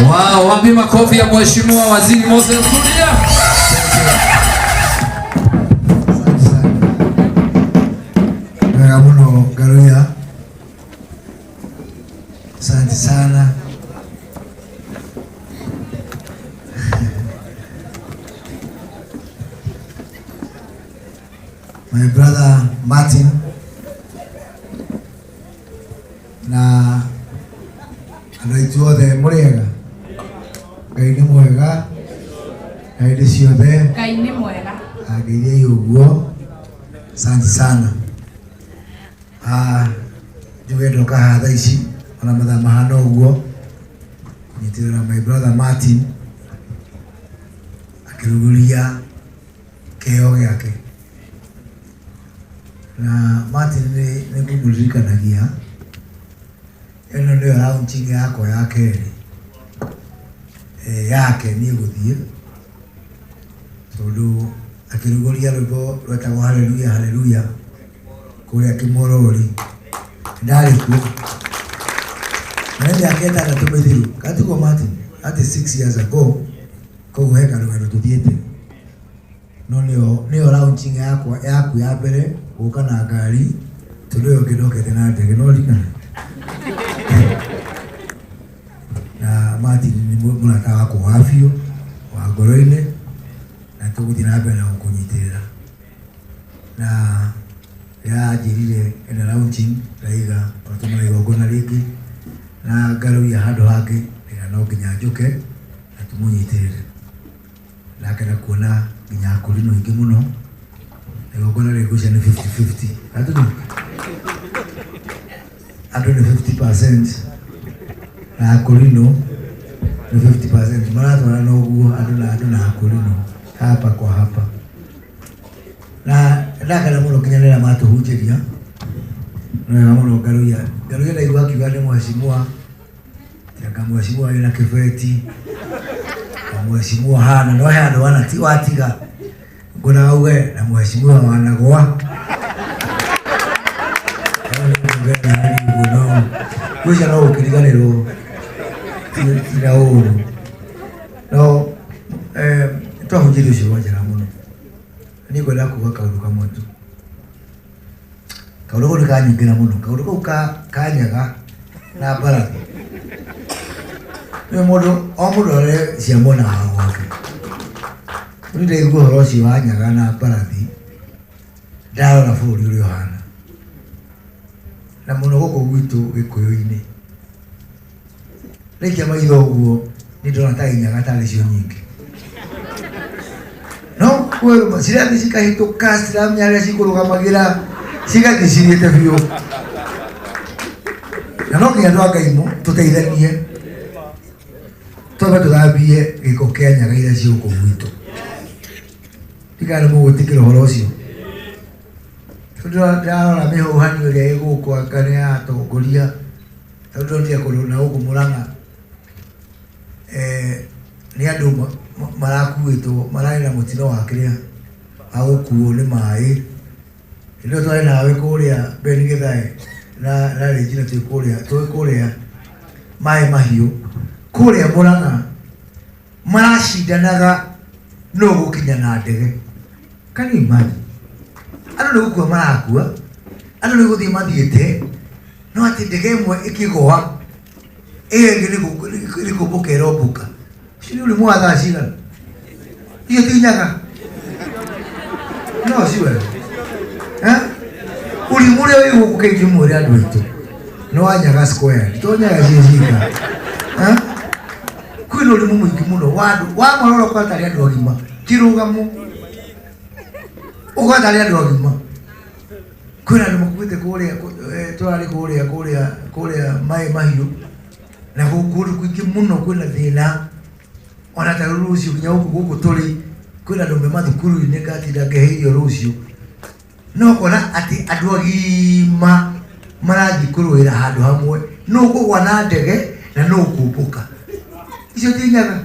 Wow, wapi makofi ya Mheshimiwa Waziri Moses Kuria. Ngamuno Garuya. Asante sana. My brother Martin na anaitwa the Murega. Kaini mwega. Kaini ciothe. Kaini mwega. Agirie uguo. Asante sana. Jugedo ka hatha ici ona mathaa mahana uguo. Nyitirira my brother Martin akiruguria keo yake. Na Martin ni kumulirikanagia eno ndio launching yako yake yake ni guthie tondu akiruguria rwimbo rwetagwo haleluya haleluya kuria Kimorori ndari ku nende akenda gatumithiru katiko Martin ati 6 years ago ko heka rwendo tuthiete no nio launching yako ya mbere guka na ngari tondu yo kidokete na ndege no likana na Martin ni murata wako wafio wa ngoro-ini na tuguthi na mbere na kunyitirira na ya jirire ena launching raiga patumana igongona riki na Garuya handu hangi ina no nginya njuke na tumunyitirire na kana kuona nginya Akorino ingi muno igongona rigucia ni 50-50 atu ni 50% na Akorino ni 50%. Maratwara no guo andu na Akorino hapa kwa hapa na ndakana muno kinyanira matuhunjiria na muno Garuya na igwa kiuga ni mheshimiwa tianga mheshimiwa ina kibeti mheshimiwa hana no handu wana ti watiga ngona uwe na mheshimiwa wanagwa kuja no ukiriganirwo ira uru no twahunjirio cio njera muno ni gwenda kuga kaundu kamwe tu kaundu ko kanyingira muno kaundu ko kanyaga na mbarathi ni mundu o mundu ore cia mona wake ni ndeigua horo cio wanyaga na mbarathi ndarora bũrũri ũrĩa ũhana na muno gũkũ gwitũ Gĩkũyũ-inĩ rĩkia maitho ũguo nĩ ndona ta inyaga tarĩ cio nyingĩ no kwĩrũma cirathi cikahĩtũka citiramenya harĩa cikũrũgamagĩra cigathiĩ cirĩte biũ na no nginya andũ a Ngai tũteithanie twambe tũthambie gĩko kĩa nyaga iria ciĩ gũkũ gwitũ tikana mũgwĩtĩkĩra ũhoro ũcio ndĩrarora mĩhuhani ĩrĩa ĩ gũkũ anga nĩ ya atongoria tondũ ndia kũndũ na gũkũ Mũrang'a nĩ andũ marakuĩtwo mararĩ na mũtino wa kĩrĩa wa gũkuo nĩ maĩ ndio twarĩ nawe kũrĩa Beni Gĩthae na Regina twĩ kũrĩa maĩ mahiũ kũrĩa Mũrang'a maracindanaga no gũkinya na ndege can you imagine andũ nĩ gũkua marakua andũ nĩ gũthiĩ mathiĩte no atĩ ndege ĩmwe ĩkĩgũa ĩyo ĩngĩ nĩ kũmbũka ĩrombũka ũcio nĩ ũrimũ wa thaa cigana icio ti nyaga no si wega ũrimũ ũrĩa wĩ gũkũ kaingĩ mwĩrĩ andũ aitũ nĩ wa nyaga square to nyaga ciĩ cika kwĩna ũrimũ mũingĩ mũno wa andũ wa marora ũkatarĩ andũ agima kĩrũgamo ũkatarĩ andũ agima kwĩna andũ makuĩte kũrĩa tũrarĩ kũrĩa maĩ mahiũ na kũndũ kũingĩ mũno kwĩna thĩna ona ta rũciũ nginya gũkũ tũrĩ kwĩna andũ me mathukuru-inĩ ngatinda ngĩheirio rũciũ no kona atĩ andũ agima marathiĩ kũrũĩra handũ hamwe no kũgwa na ndege na no kũmbũka icio ti nyaga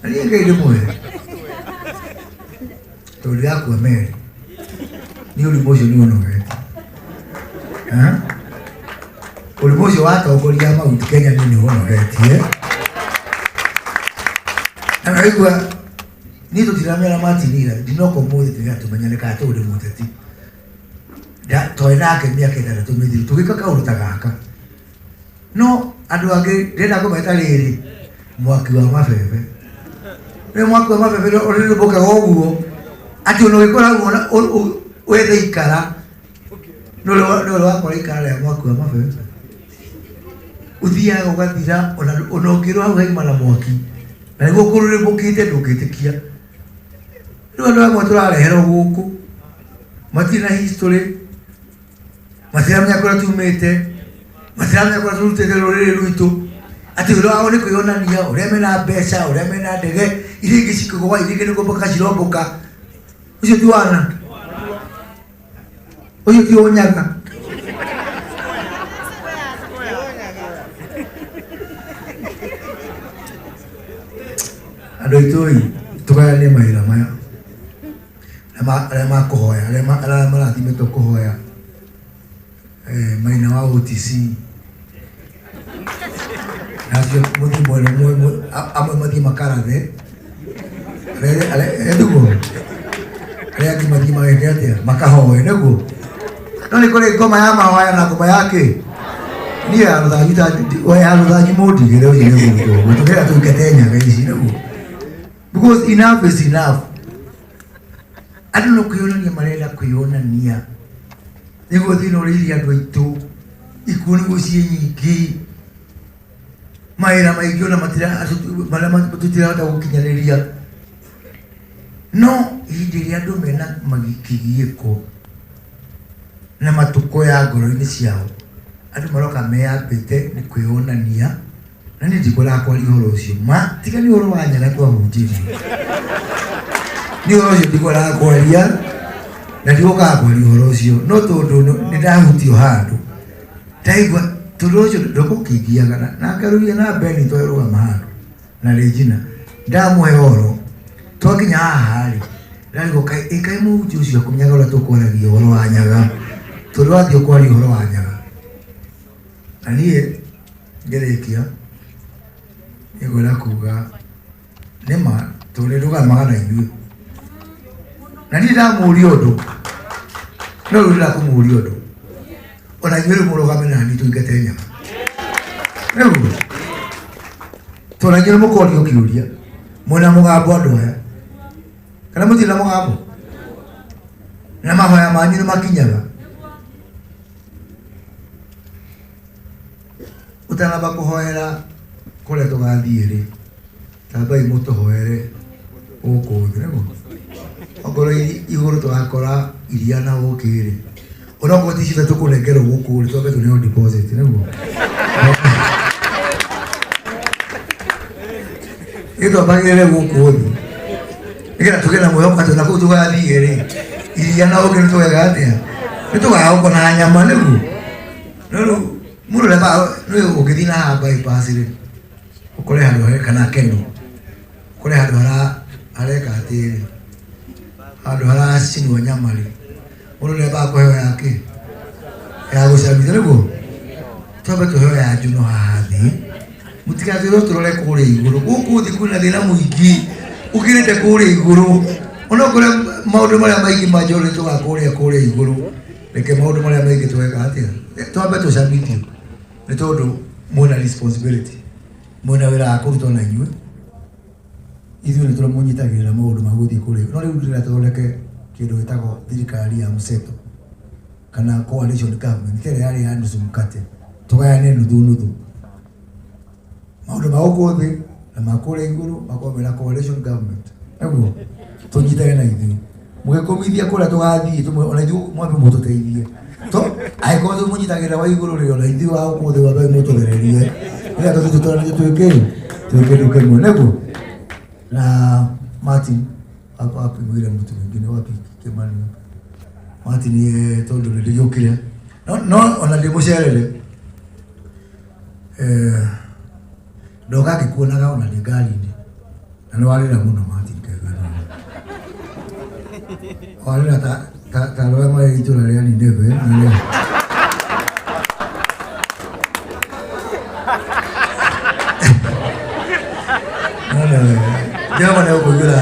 na niĩ Ngai ndĩmwĩre tondũ ndĩrakua merĩ nĩ ũrimũ ũcio nĩ ũnogete ulimucio watongoria mauti Kenya nini honoretie anaigua nito tiramera matinira dinoko muthi tigatumenya ka tu muteti da toinake miaka ida tumithiri tugika kaunta gaka no andu angi ndenda kumeta riri mwaki wa mabebe mwaki wa mabebe uri boka goguo ati uno gikora wethe ikara no wakora ikara ya mwaki wa mabebe uthia ugathira ona ngiro hau haima na mwaki na niguo kurure bukite ndungitikia no ndo amwe turarehera guku matina history matiramya kora tumete matiramya kora turutete rurire rwitu ati ro aho ni kuyonania uria mena mbeca uria mena ndege iringi cikugwa iringi niguo boka ciromboka ucio ti wana ucio ti onyaga ando itoi tukayane mahira maya ama kuhoya ala marathime to kuhoya maina wa OTC nasio muthi mwana amwe mathi makarathe edugo reki mathi magetea makahoya neguo no ni kore ngoma ya mahoya na ngoma yake ni aruthanyita we aruthanyi mundigire uyu neguo tukera tuketenya gaici neguo because enough is enough. I don't know kuyonania marenda kuyonania niguo thina uri andu aitu ikuo niguo cie nyingi maira maingi ona matira tutirahota gukinyaniria no hindi ria andu mena magikigieko na matuko ya ngoro-ini ciao andu maroka meambite ni kuyonania na ni ndikora kwa ihoro ucio ma tiga ni uhoro wa nyaga kwa hunjiri ni uhoro ucio ndikora kwaria na ndioka kwa ihoro ucio no tondu ni ndahutio handu taigwa tondu ucio ndokukigiaga na ngaruria na beni toeruga mahandu na Regina ndamuhe horo twakinya hahari ndarigo kai muhutio ucio akumyaga uria tukwaragia uhoro wa nyaga tondu athio kwaria uhoro wa nyaga na nie ngerikia igora kuga nema tore ruga magana inyue na ni ndamuria undu no rurira kumuria undu ona inyue murugame na ni tuingetenya neguo tora nyere mukorio kiuria mona mugambo andu aya kana mutina mugambo na mahoya manyu ni makinyaga utanaba kuhoera kore tugathiire tambai mutuhoere guku thirego ogoro iguru twakora iria na gukire ona ko tishita tukunengero guku ri twabe tuneo deposit nego ito bagere guku thi igira tugena moyo kato na ku tugathiire iria na gukire tugatia nitugaga uko na nyama nego no muru leba no ugithina ha bypass ri ukore handu kana kendo ukore handu areka atiri handu sinwa nyamari muru leba ko yake ya gusabithia nego twabe tuhoya ya juno hathi mutikathiro turore kure iguru guku thi kuna thina muingi ukirete kure iguru ona kure maundu maria maingi majore tugakure kure iguru reke maundu maria maingi tweka atia twabe tucabithio ni tondu muna responsibility muna wira akuruta na inyue ithuĩ nĩ tũramunyitagĩrĩra maũndũ ma gũthiĩ kũrĩa no rĩu ndĩrenda tũthondeke kĩndũ gĩtagwo thirikari ya mseto kana coalition government kĩrĩa yarĩ ya nusu mkate tũgayane nuthu nuthu maũndũ ma gũkũ thĩ na ma kũrĩa igũrũ makorwo mena coalition government nĩguo tũnyitane na ithuĩ mũgĩkũmithia kũrĩa tũgathiĩ ona ithuĩ mwambe mũtũteithie angĩkorwo tũmunyitagĩrĩra wa igũrũ rĩ ona ithuĩ wa gũkũ thĩ wambe mũtũgererie nĩgetha tũtũtũranĩrie twĩ kĩndũ kĩmwe nĩguo na Martin hapa mwire mtu mwingine wapi Kimani Martin tondu niliyokire no ona ndimucerere ndoga gikuonaga ona ndi ngari-inĩ na nĩ warĩra mũno Martin kegana warĩra ta roe marĩ itũra rĩa Nineve Jangan mana aku jual.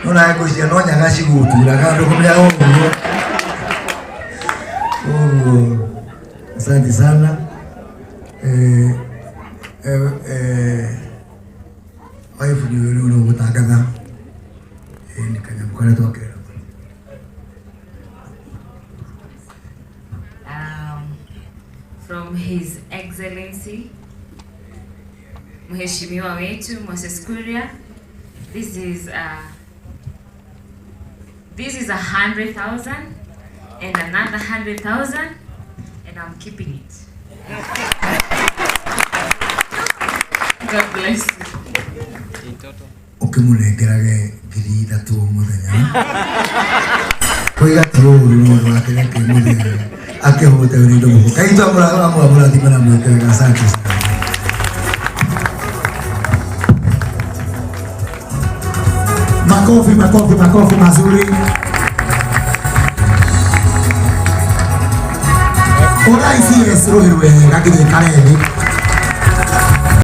Nona aku sih nona ngasih gutu, lah kan aku punya orang. Asante sana. Wife ni unataka nikanyamkana toke. From His Excellency Mheshimiwa wetu Moses Kuria, this is 100,000 and another 100,000, and I'm keeping it. God bless you. Okay, mune kerage giri datu mudanya. Koi gatro no akene ke mudanya. Ake hote uri do mo. Kai to amula di mana mo kerage asante. Makofi mazuri. Ora isi esro hirwe ngakide kareni.